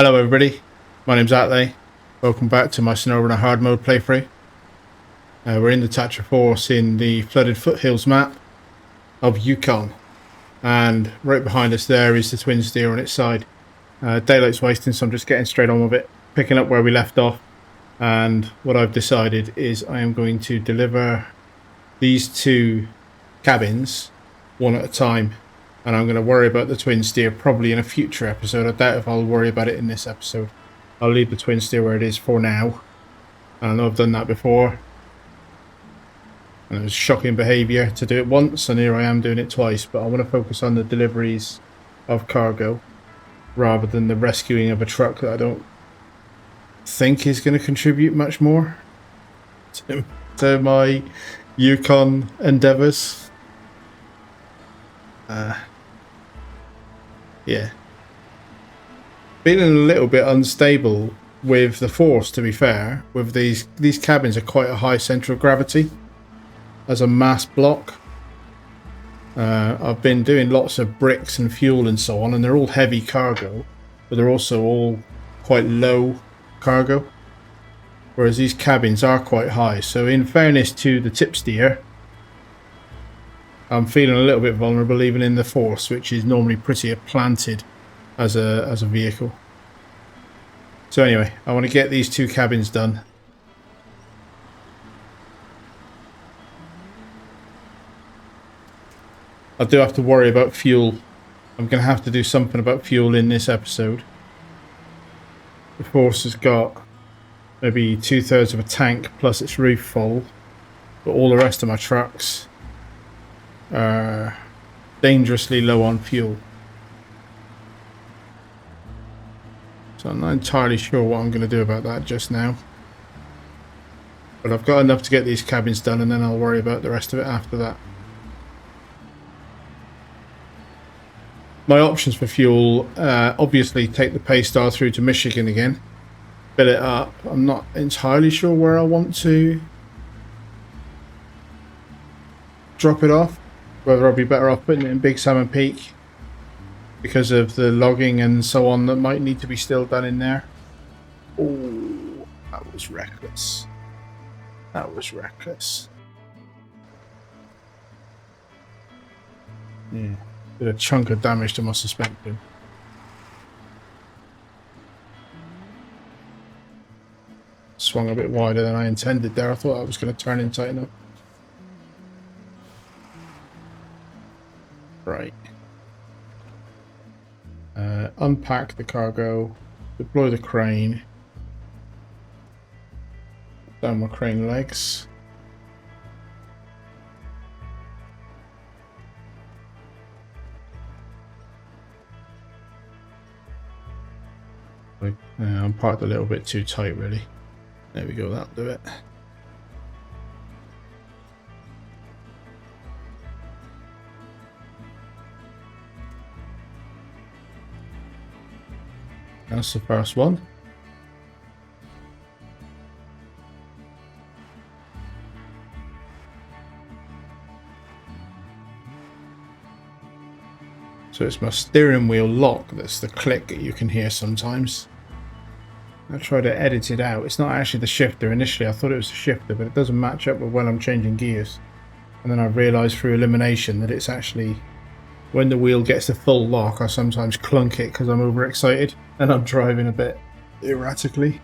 Hello everybody, my name's Atley. Welcome back to my SnowRunner hard mode playthrough. We're in the Tatra Force in the flooded foothills map of Yukon, and right behind us there is the twin steer on its side. Daylight's wasting, so I'm just getting straight on with it, picking up where we left off. And what I've decided is I am going to deliver these two cabins one at a time, and I'm going to worry about the twin steer probably in a future episode. I doubt if I'll worry about it in this episode. I'll leave the twin steer where it is for now. I know I've done that before, and it was shocking behaviour to do it once, and here I am doing it twice. But I want to focus on the deliveries of cargo rather than the rescuing of a truck that I don't think is going to contribute much more to my Yukon endeavours. Yeah, feeling a little bit unstable with the Force, to be fair. With these cabins are quite a high centre of gravity as a mass block. I've been doing lots of bricks and fuel and so on, and they're all heavy cargo, but they're also all quite low cargo, whereas these cabins are quite high. So in fairness to the tip steer, I'm feeling a little bit vulnerable even in the Force, which is normally pretty planted as a vehicle. So anyway, I want to get these two cabins done. I do have to worry about fuel. I'm going to have to do something about fuel in this episode. The Force has got maybe 2/3 of a tank plus its roof full, but all the rest of my trucks are dangerously low on fuel. So I'm not entirely sure what I'm going to do about that just now. But I've got enough to get these cabins done, and then I'll worry about the rest of it after that. My options for fuel, obviously take the Paystar through to Michigan again. Fill it up. I'm not entirely sure where I want to drop it off. Whether I'll be better off putting it in Big Salmon Peak because of the logging and so on that might need to be still done in there. Oh, that was reckless. That was reckless. Yeah, did a chunk of damage to my suspension. Swung a bit wider than I intended there. I thought I was going to turn in tight enough. Right. Unpack the cargo, deploy the crane, down my crane legs. I'm parked a little bit too tight, really. There we go, that'll do it. That's the first one. So it's my steering wheel lock that's the click that you can hear sometimes. I try to edit it out. It's not actually the shifter. Initially I thought it was the shifter, but it doesn't match up with when I'm changing gears. And then I realised through elimination that it's actually when the wheel gets the full lock, I sometimes clunk it because I'm overexcited and I'm driving a bit erratically.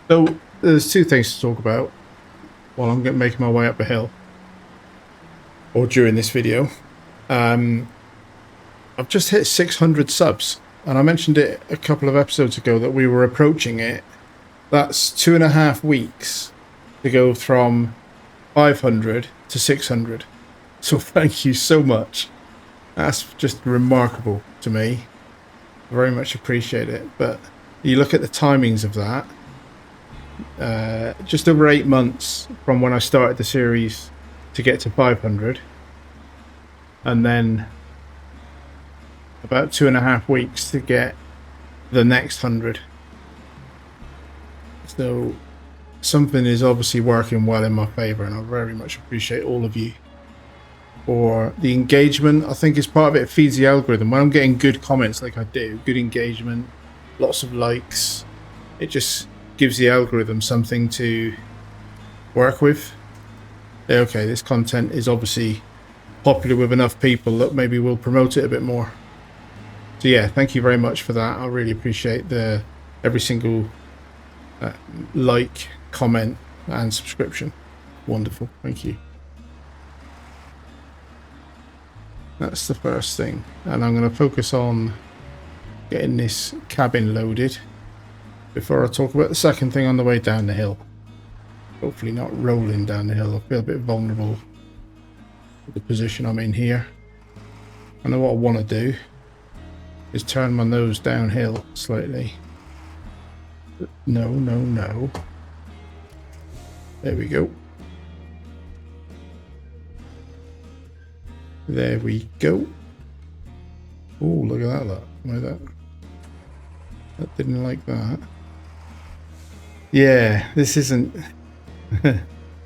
So there's two things to talk about while I'm making my way up a hill, or during this video. I've just hit 600 subs, and I mentioned it a couple of episodes ago that we were approaching it. That's 2.5 weeks to go from 500 to 600. So thank you so much. That's just remarkable to me. I very much appreciate it. But you look at the timings of that. Just over 8 months from when I started the series to get to 500, and then about 2.5 weeks to get the next 100. So something is obviously working well in my favor, and I very much appreciate all of you for the engagement. I think it's part of it feeds the algorithm. When I'm getting good comments like I do, good engagement, lots of likes, it just gives the algorithm something to work with. Okay, this content is obviously popular with enough people that maybe we'll promote it a bit more. So yeah, thank you very much for that. I really appreciate every single like, comment, and subscription. Wonderful, thank you. That's the first thing, and I'm going to focus on getting this cabin loaded before I talk about the second thing on the way down the hill. Hopefully not rolling down the hill. I feel a bit vulnerable with the position I'm in here. I know what I want to do is turn my nose downhill slightly. No, no, no. There we go. There we go. Oh, look at that, look. That didn't like that. Yeah, this isn't...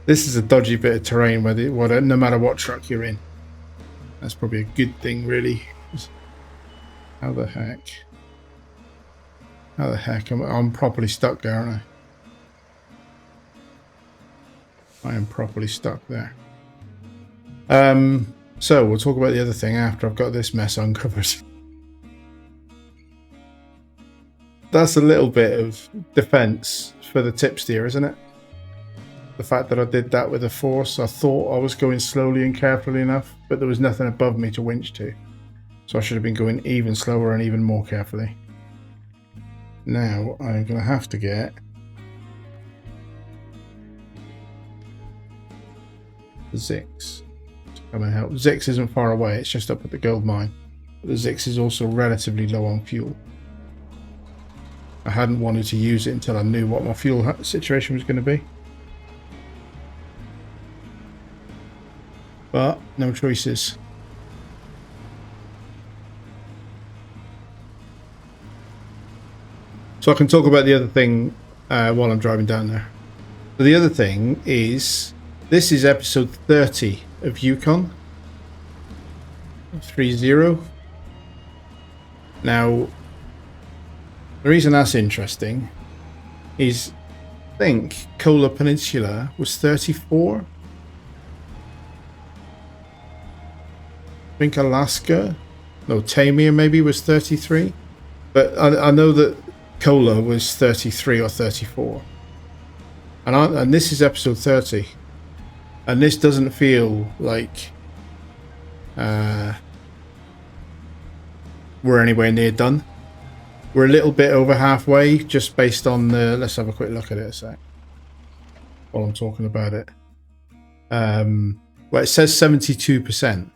this is a dodgy bit of terrain no matter what truck you're in. That's probably a good thing, really. How the heck? How the heck? I'm properly stuck there, aren't I? I am properly stuck there. So we'll talk about the other thing after I've got this mess uncovered. That's a little bit of defense for the tip steer, isn't it? The fact that I did that with a force, I thought I was going slowly and carefully enough, but there was nothing above me to winch to. So I should have been going even slower and even more carefully. Now I'm going to have to get Zix to come and help. Zix isn't far away, it's just up at the gold mine. But the Zix is also relatively low on fuel. I hadn't wanted to use it until I knew what my fuel situation was going to be. But no choices. So I can talk about the other thing while I'm driving down there. So the other thing is, this is episode 30 of Yukon. 30. Now, the reason that's interesting is, I think Kola Peninsula was 34. I think Alaska, no, Tamir maybe was 33. But I know that Kola was 33 or 34. And this is episode 30. And this doesn't feel like we're anywhere near done. We're a little bit over halfway, just based on the... Let's have a quick look at it a sec while I'm talking about it. Well, it says 72%.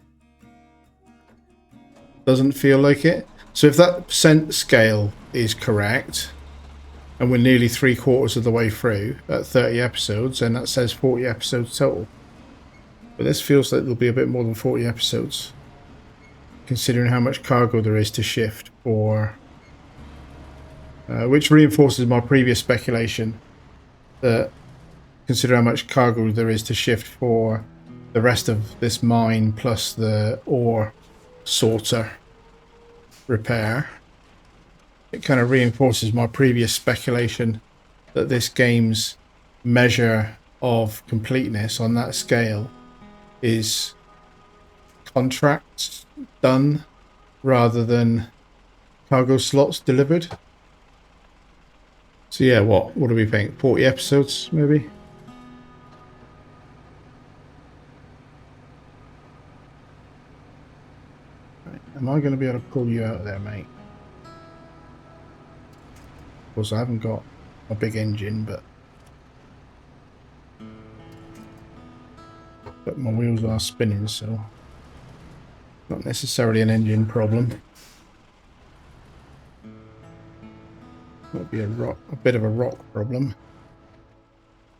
Doesn't feel like it. So if that percent scale is correct, and we're nearly 3/4 of the way through at 30 episodes, and that says 40 episodes total. But this feels like there'll be a bit more than 40 episodes, considering how much cargo there is to shift for... which reinforces my previous speculation that, consider how much cargo there is to shift for the rest of this mine plus the ore sorter repair. It kind of reinforces my previous speculation that this game's measure of completeness on that scale is contracts done rather than cargo slots delivered. So yeah, what do we think? 40 episodes, maybe? Right. Am I going to be able to pull you out of there, mate? Of course, I haven't got a big engine, but my wheels are spinning, so not necessarily an engine problem. Might be a bit of a rock problem.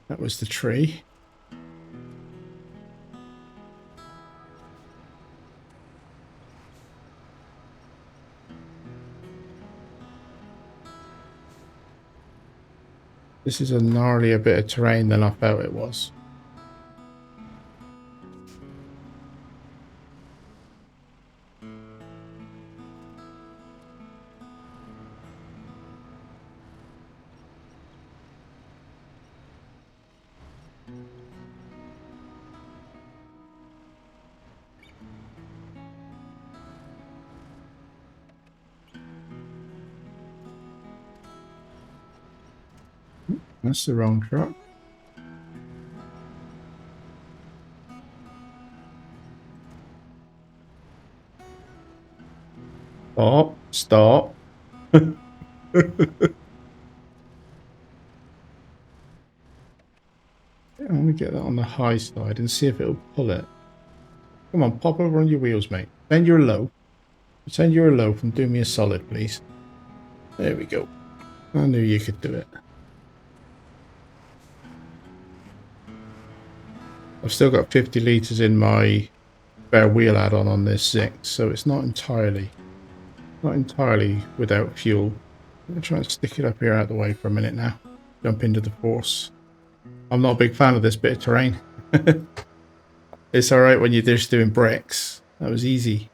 That was the tree. This is a gnarlier bit of terrain than I felt it was. That's the wrong truck. Stop. Stop. I want to get that on the high side and see if it'll pull it. Come on, pop over on your wheels, mate. Pretend you're a loaf. Pretend you're a loaf and do me a solid, please. There we go. I knew you could do it. I've still got 50 litres in my spare wheel add-on on this 6, so it's not entirely without fuel. I'm going to try and stick it up here out of the way for a minute now. Jump into the force. I'm not a big fan of this bit of terrain. It's alright when you're just doing bricks. That was easy.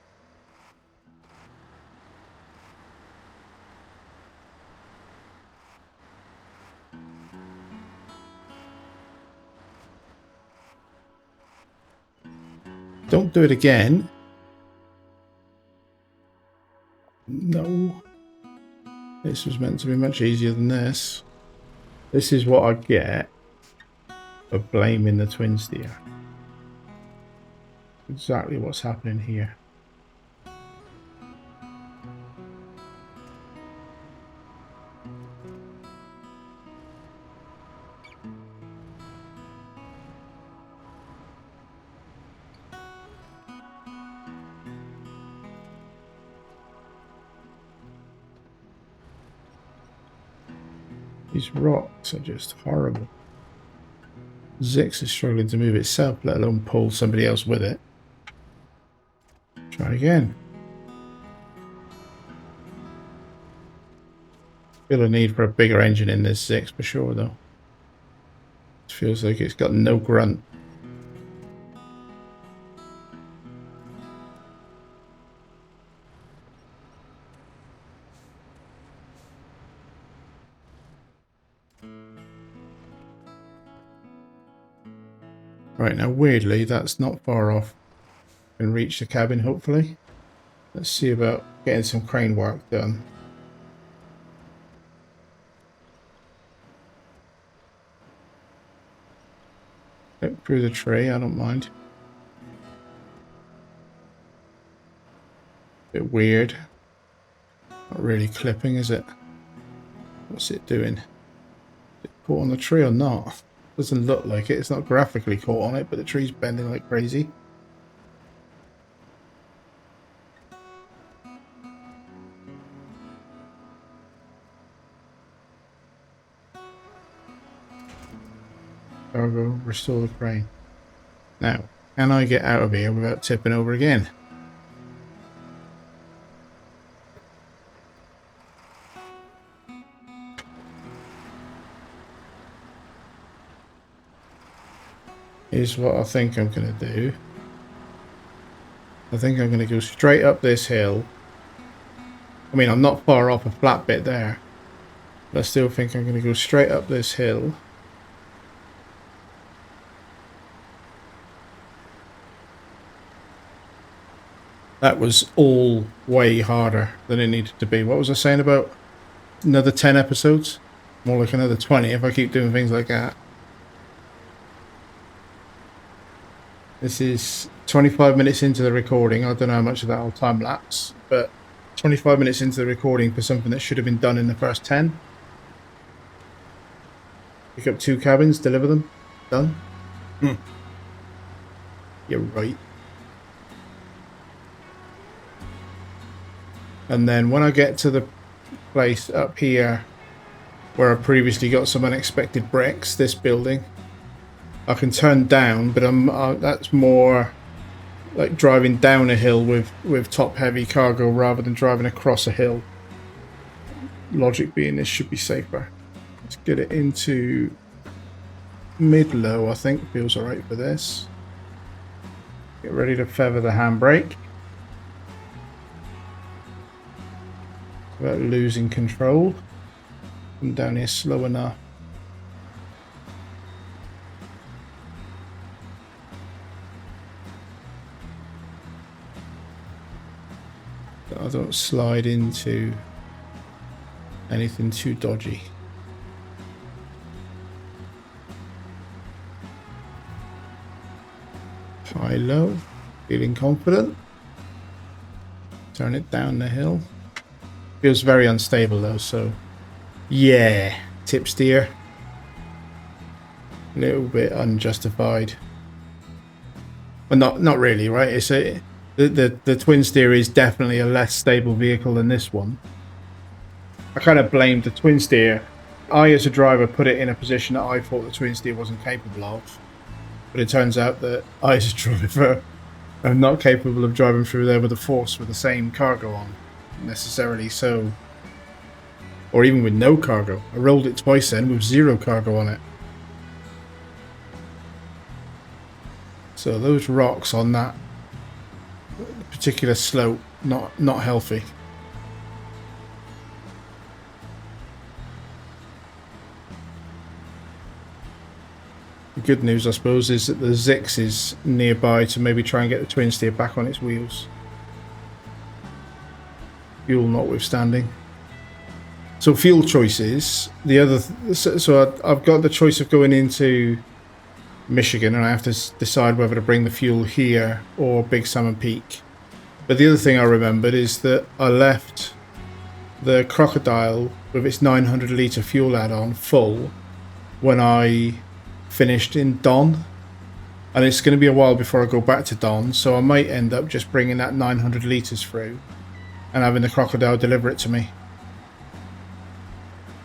Don't do it again. No. This was meant to be much easier than this. This is what I get for blaming the twin steer. Exactly what's happening here. These rocks are just horrible. Zix is struggling to move itself, let alone pull somebody else with it. Try again. Feel a need for a bigger engine in this Zix for sure, though. It feels like it's got no grunt. Right, now weirdly, that's not far off. Can reach the cabin, hopefully. Let's see about getting some crane work done. Look through the tree, I don't mind. Bit weird. Not really clipping, is it? What's it doing? Is it caught on the tree or not? Doesn't look like it. It's not graphically caught on it, but the tree's bending like crazy. Cargo, restore the crane. Now, can I get out of here without tipping over again? Here's what I think I'm going to do. I think I'm going to go straight up this hill. I mean, I'm not far off a flat bit there. But I still think I'm going to go straight up this hill. That was all way harder than it needed to be. What was I saying about another 10 episodes? More like another 20 if I keep doing things like that. This is 25 minutes into the recording. I don't know how much of that will time lapse, but 25 minutes into the recording for something that should have been done in the first 10. Pick up 2 cabins, deliver them. Done. You're right. And then when I get to the place up here where I previously got some unexpected bricks, this building, I can turn down, but that's more like driving down a hill with top heavy cargo rather than driving across a hill. Logic being this should be safer. Let's get it into mid-low, I think. Feels alright for this. Get ready to feather the handbrake. Without losing control. Come down here slow enough. I don't slide into anything too dodgy. High, low, feeling confident. Turn it down the hill. Feels very unstable though, so yeah, tip steer. A little bit unjustified. Well, not really, right? It's the twin steer is definitely a less stable vehicle than this one. I kind of blamed the twin steer. I, as a driver, put it in a position that I thought the twin steer wasn't capable of. But it turns out that I, as a driver, am not capable of driving through there with a force with the same cargo on, necessarily. So, or even with no cargo. I rolled it twice then with 0 cargo on it. So those rocks on that particular slope, not healthy. The good news, I suppose, is that the Zix is nearby to maybe try and get the twin steer back on its wheels. Fuel notwithstanding. So fuel choices. The other, so I've got the choice of going into Michigan, and I have to decide whether to bring the fuel here or Big Salmon Peak. But the other thing I remembered is that I left the Crocodile with its 900 litre fuel add-on full when I finished in Don, and it's going to be a while before I go back to Don, so I might end up just bringing that 900 litres through and having the Crocodile deliver it to me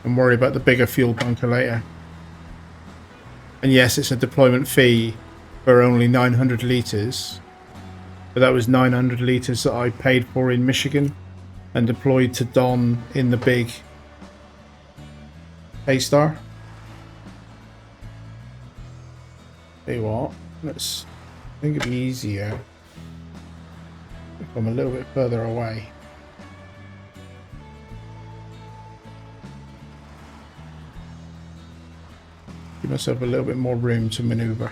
and worry about the bigger fuel bunker later. And yes, it's a deployment fee for only 900 litres, but that was 900 litres that I paid for in Michigan and deployed to Don in the big A-Star. Tell you what, I think it'd be easier if I'm a little bit further away. Give myself a little bit more room to maneuver.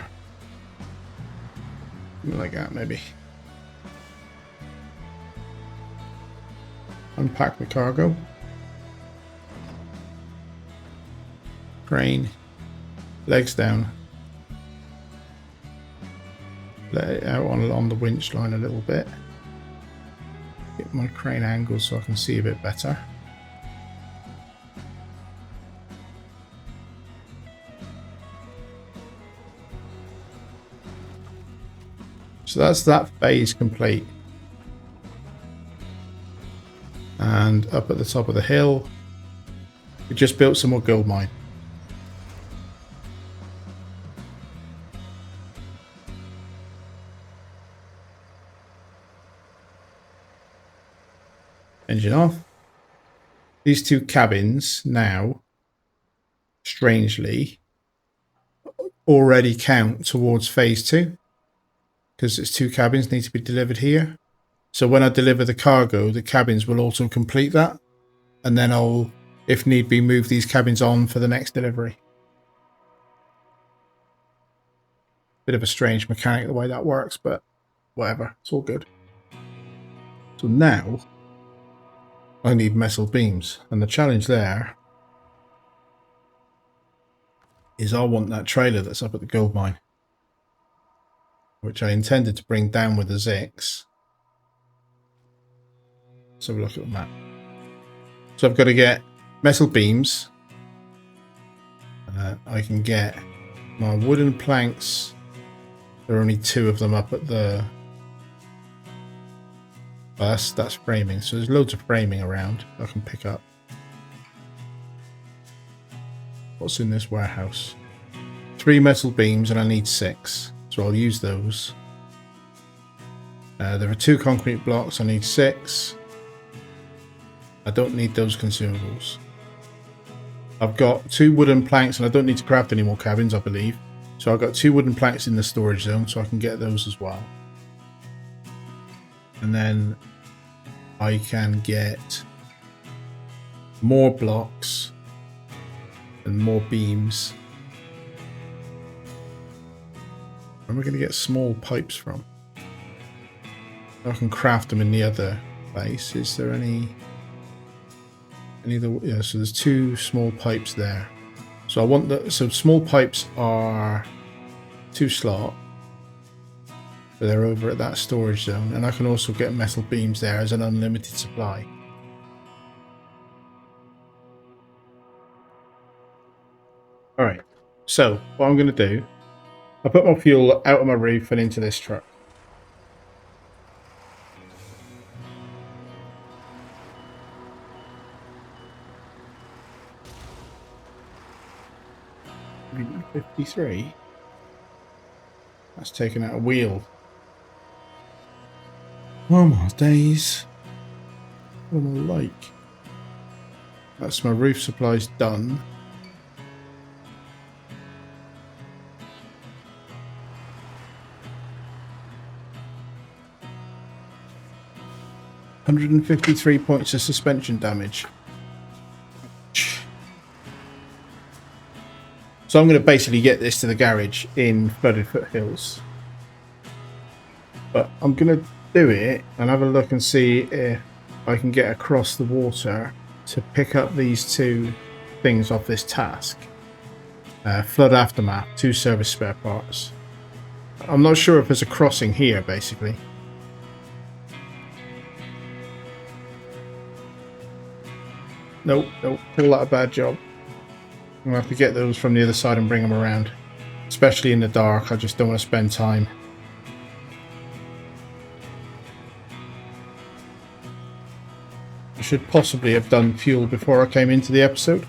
Something like that, maybe. Unpack the cargo. Crane. Legs down. Let it out on the winch line a little bit. Get my crane angle so I can see a bit better. So that's that phase complete. And up at the top of the hill, we just built some more gold mine. Engine off. These two cabins now, strangely, already count towards phase 2 because it's 2 cabins need to be delivered here. So when I deliver the cargo, the cabins will also complete that, and then I'll, if need be, move these cabins on for the next delivery. Bit of a strange mechanic the way that works, but whatever, it's all good. So now I need metal beams, and the challenge there is I want that trailer that's up at the gold mine, which I intended to bring down with the Zix. Let's have a look at the map. So I've got to get metal beams. I can get my wooden planks. There are only 2 of them up at the... Well, that's framing, so there's loads of framing around I can pick up. What's in this warehouse? 3 metal beams and I need 6, so I'll use those. There are 2 concrete blocks, I need 6. I don't need those consumables. I've got 2 wooden planks, and I don't need to craft any more cabins, I believe. So I've got 2 wooden planks in the storage zone, so I can get those as well. And then I can get more blocks and more beams. Where am I going to get small pipes from? I can craft them in the other place. Is there any other? Yeah, so there's 2 small pipes there. So I want the small pipes are 2 slot. But they're over at that storage zone, and I can also get metal beams there as an unlimited supply. Alright, so what I'm going to do, I put my fuel out of my roof and into this truck. $53. That's taken out a wheel. Oh my days. What am I like? That's my roof supplies done. $153 points of suspension damage. So I'm going to basically get this to the garage in Flooded Foothills. But I'm going to do it and have a look and see if I can get across the water to pick up these 2 things off this task. Flood Aftermath, 2 service spare parts. I'm not sure if there's a crossing here, basically. Nope, call that a bad job. I'm going to have to get those from the other side and bring them around. Especially in the dark, I just don't want to spend time. I should possibly have done fuel before I came into the episode.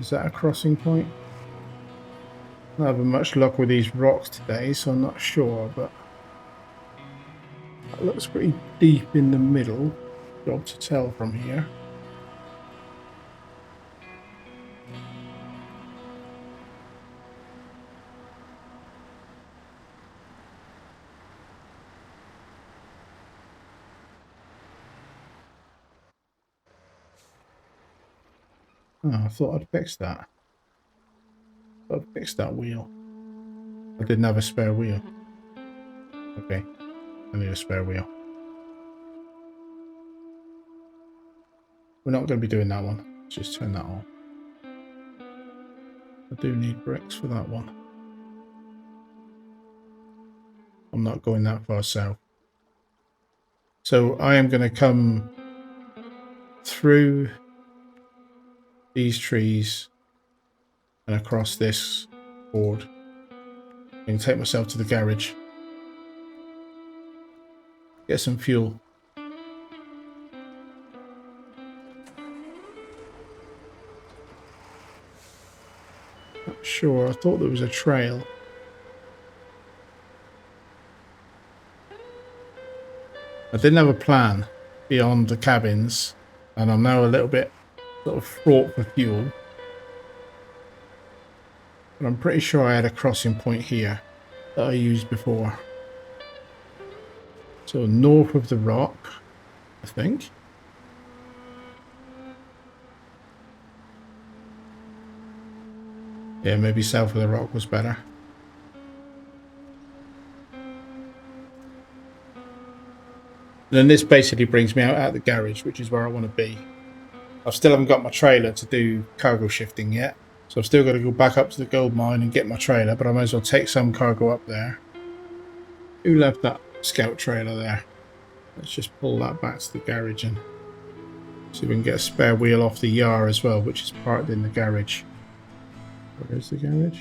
Is that a crossing point? I'm not having much luck with these rocks today, so I'm not sure, but that looks pretty deep in the middle. Job to tell from here. Oh, I thought I'd fixed that. I'd fixed that wheel. I didn't have a spare wheel. Okay, I need a spare wheel. We're not going to be doing that one. Let's just turn that on. I do need bricks for that one. I'm not going that far south. So I am going to come through these trees and across this board. I can take myself to the garage. Get some fuel. Not sure, I thought there was a trail. I didn't have a plan beyond the cabins, and I'm now a little bit sort of fraught for fuel. But I'm pretty sure I had a crossing point here that I used before. So north of the rock, I think. Yeah, maybe south of the rock was better. And then this basically brings me out at the garage, which is where I want to be. I still haven't got my trailer to do cargo shifting yet. So I've still got to go back up to the gold mine and get my trailer, but I might as well take some cargo up there. Who left that scout trailer there? Let's just pull that back to the garage and see if we can get a spare wheel off the yard as well, which is parked in the garage. Where's the garage?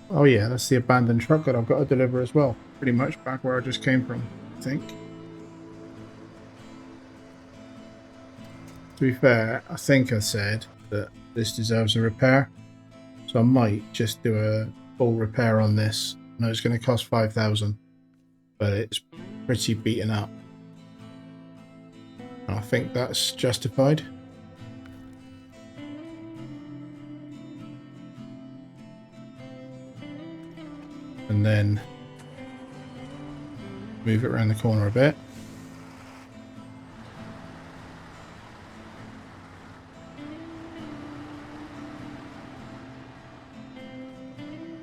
Oh yeah, that's the abandoned truck that I've got to deliver as well. Pretty much back where I just came from, I think. To be fair, I think I said that this deserves a repair. So I might just do a full repair on this. I know it's going to cost 5,000, but it's pretty beaten up. I think that's justified. And then move it around the corner a bit.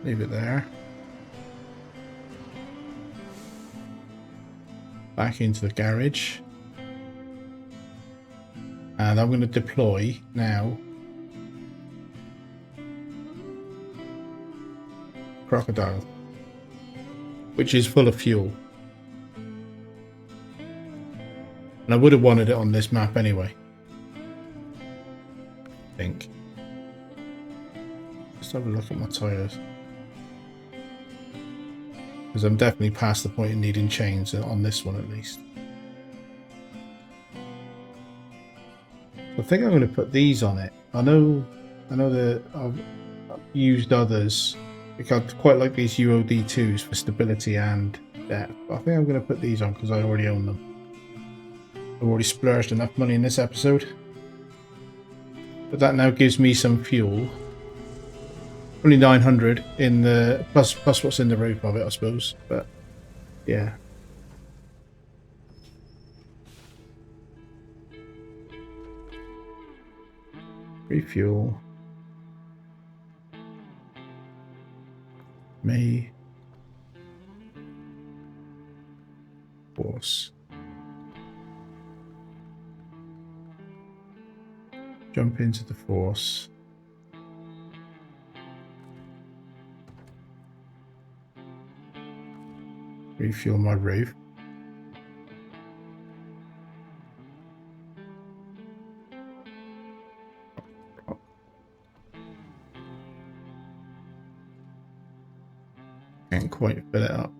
Leave it there. Back into the garage. And I'm going to deploy now Crocodile, which is full of fuel. And I would have wanted it on this map anyway, I think. Let's have a look at my tyres. Because I'm definitely past the point of needing chains on this one at least. I think I'm going to put these on it. I know that I've used others. I quite like these UOD2s for stability and depth. I think I'm going to put these on because I already own them. I've already splurged enough money in this episode. But that now gives me some fuel. Only 900 in the plus what's in the roof of it, I suppose. But yeah. Refuel. May. Force. Jump into the force. Refuel my roof. Can't quite fill it up.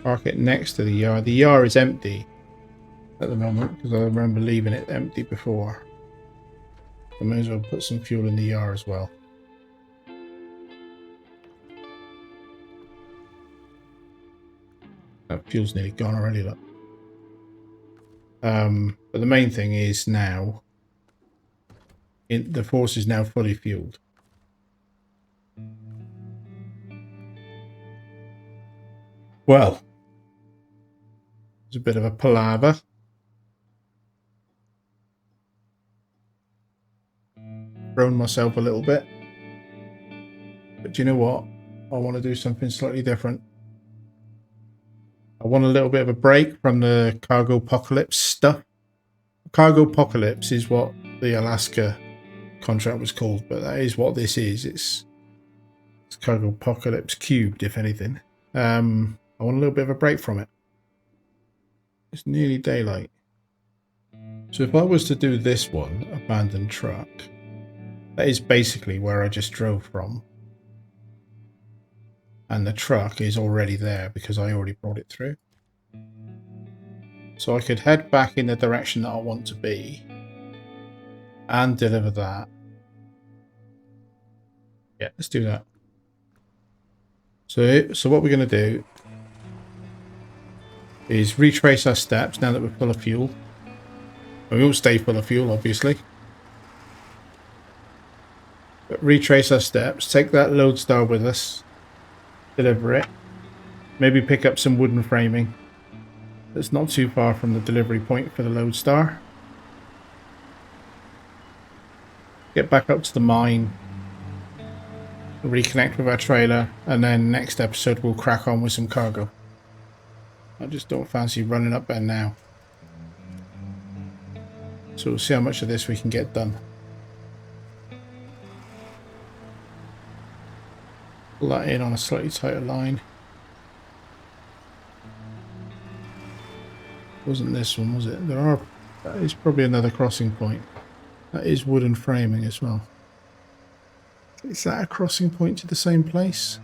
Park it next to the yard. The yard is empty at the moment because I remember leaving it empty before. I may as well put some fuel in the yard as well. That fuel's nearly gone already, look. But the main thing is now the force is now fully fueled. Well, it's a bit of a palaver. Thrown myself a little bit. But do you know what? I want to do something slightly different. I want a little bit of a break from the Cargo Apocalypse stuff. Cargo Apocalypse is what the Alaska contract was called, but that is what this is. It's Cargo Apocalypse cubed, if anything. I want a little bit of a break from it. It's nearly daylight. So if I was to do this one, abandoned truck, that is basically where I just drove from. And the truck is already there because I already brought it through. So I could head back in the direction that I want to be and deliver that. Yeah, let's do that. So what we're going to do is retrace our steps now that we're full of fuel. And we won't stay full of fuel, obviously. But retrace our steps, take that lodestar with us. Deliver it. Maybe pick up some wooden framing. That's not too far from the delivery point for the lodestar. Get back up to the mine. Reconnect with our trailer. And then next episode we'll crack on with some cargo. I just don't fancy running up there now. So we'll see how much of this we can get done. Pull that in on a slightly tighter line. Wasn't this one, was it? That is probably another crossing point. That is wooden framing as well. Is that a crossing point to the same place?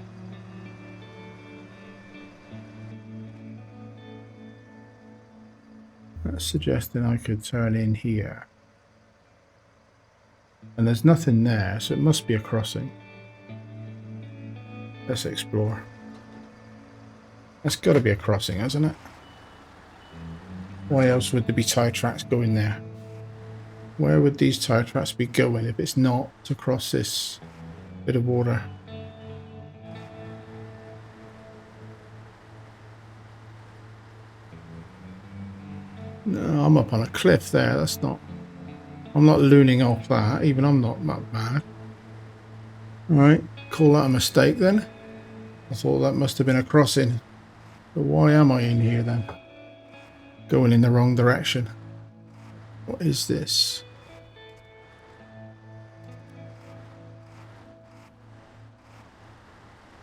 That's suggesting I could turn in here. And there's nothing there, so it must be a crossing. Let's explore. That's got to be a crossing, hasn't it? Why else would there be tire tracks going there? Where would these tire tracks be going if it's not to cross this bit of water? No, I'm up on a cliff there. That's not... I'm not looning off that. Even I'm not that bad. Alright, call that a mistake then. I thought that must have been a crossing. But why am I in here then? Going in the wrong direction. What is this?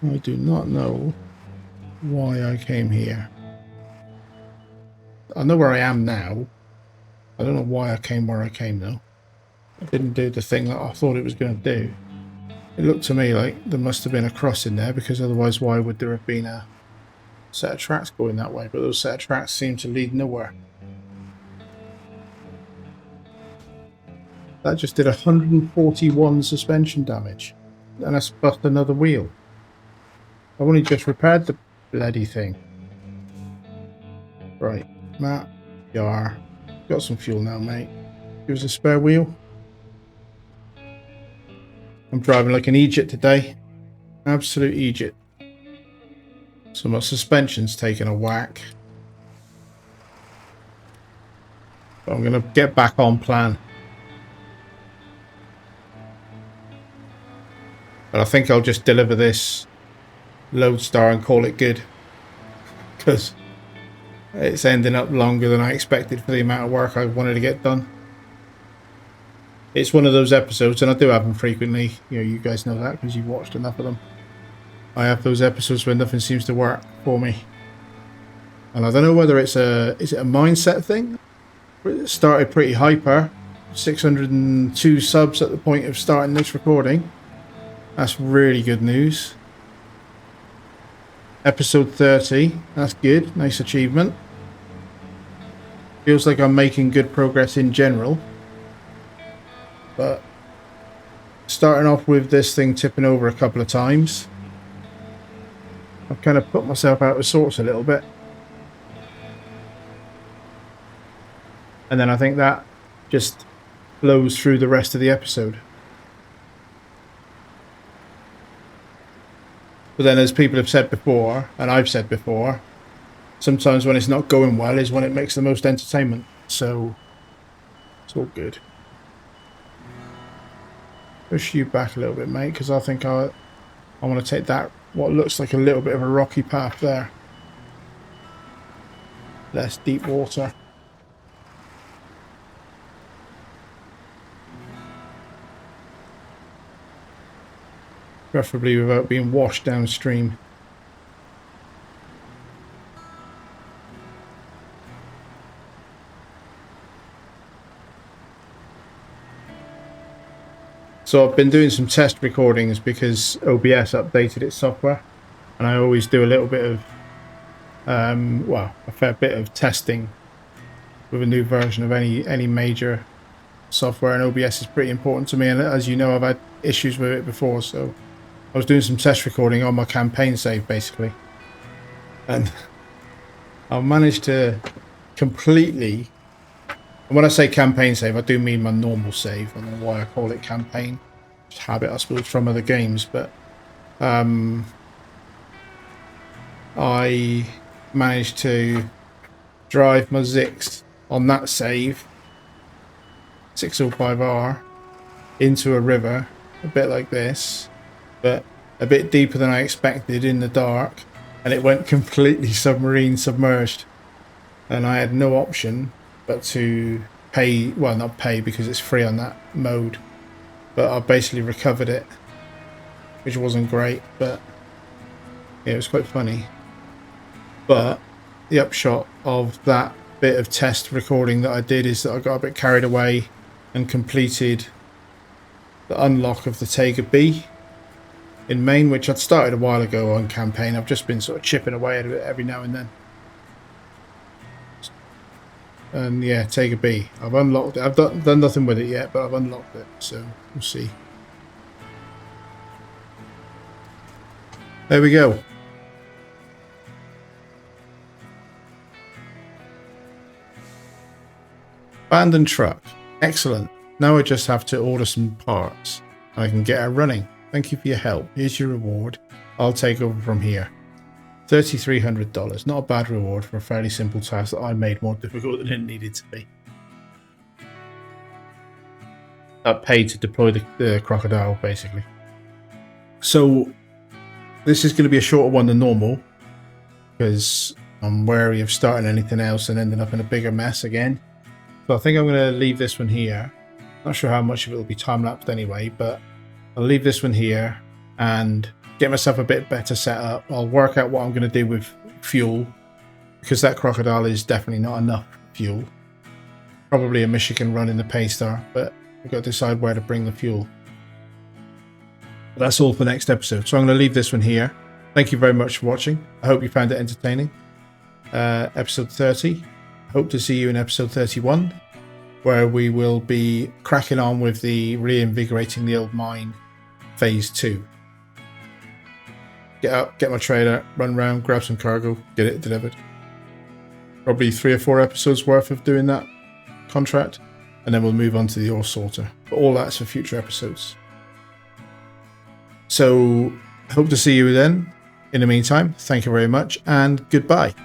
I do not know why I came here. I know where I am now. I don't know why I came where I came though. I didn't do the thing that I thought it was going to do. It looked to me like there must have been a crossing there, because otherwise why would there have been a set of tracks going that way? But those set of tracks seem to lead nowhere. That just did 141 suspension damage. And that's bust another wheel. I've only just repaired the bloody thing. Right, Matt, Yar. Got some fuel now, mate. Give us a spare wheel. I'm driving like an Egypt today. Absolute Egypt. So my suspension's taking a whack. But I'm going to get back on plan. But I think I'll just deliver this Lodestar and call it good. Because it's ending up longer than I expected for the amount of work I wanted to get done. It's one of those episodes, and I do have them frequently. You know, you guys know that because you've watched enough of them. I have those episodes where nothing seems to work for me. And I don't know whether is it a mindset thing? It started pretty hyper. 602 subs at the point of starting this recording. That's really good news. Episode 30. That's good. Nice achievement. Feels like I'm making good progress in general. But starting off with this thing tipping over a couple of times, I've kind of put myself out of sorts a little bit. And then I think that just flows through the rest of the episode. But then, as people have said before, and I've said before, sometimes when it's not going well is when it makes the most entertainment. So it's all good. Push you back a little bit, mate, because I think I want to take that, what looks like a little bit of a rocky path there. Less deep water. Preferably without being washed downstream. So I've been doing some test recordings because OBS updated its software, and I always do a little bit of, well, a fair bit of testing with a new version of any major software, and OBS is pretty important to me, and as you know, I've had issues with it before, so I was doing some test recording on my campaign save basically, and I managed to completely, and when I say campaign save, I do mean my normal save. I don't know why I call it campaign. Just habit, I suppose, from other games. But I managed to drive my Zix on that save, 605R, into a river, a bit like this, but a bit deeper than I expected in the dark, and it went completely submarine submerged. And I had no option but to pay, well, not pay because it's free on that mode, but I basically recovered it, which wasn't great, but Yeah, it was quite funny. But the upshot of that bit of test recording that I did is that I got a bit carried away and completed the unlock of the Tiger B in main, which I'd started a while ago on campaign. I've just been sort of chipping away at it every now and then. And yeah, Tiger B. I've unlocked it. I've done nothing with it yet, but I've unlocked it, so we'll see. There we go. Abandoned truck. Excellent. Now I just have to order some parts and I can get her running. Thank you for your help. Here's your reward. I'll take over from here. $3,300. Not a bad reward for a fairly simple task that I made more difficult than it needed to be. I paid to deploy the crocodile, basically. So this is going to be a shorter one than normal because I'm wary of starting anything else and ending up in a bigger mess again. So I think I'm going to leave this one here. Not sure how much of it will be time-lapsed anyway, but I'll leave this one here and get myself a bit better set up. I'll work out what I'm going to do with fuel because that crocodile is definitely not enough fuel. Probably a Michigan run in the Paystar, but I've got to decide where to bring the fuel. But that's all for the next episode. So I'm going to leave this one here. Thank you very much for watching. I hope you found it entertaining. Episode 30. Hope to see you in episode 31, where we will be cracking on with the reinvigorating the old mine phase 2. Get up, get my trailer, run around, grab some cargo, get it delivered. Probably 3 or 4 episodes worth of doing that contract, and then we'll move on to the ore sorter. But all that's for future episodes. So hope to see you then. In the meantime, thank you very much and goodbye.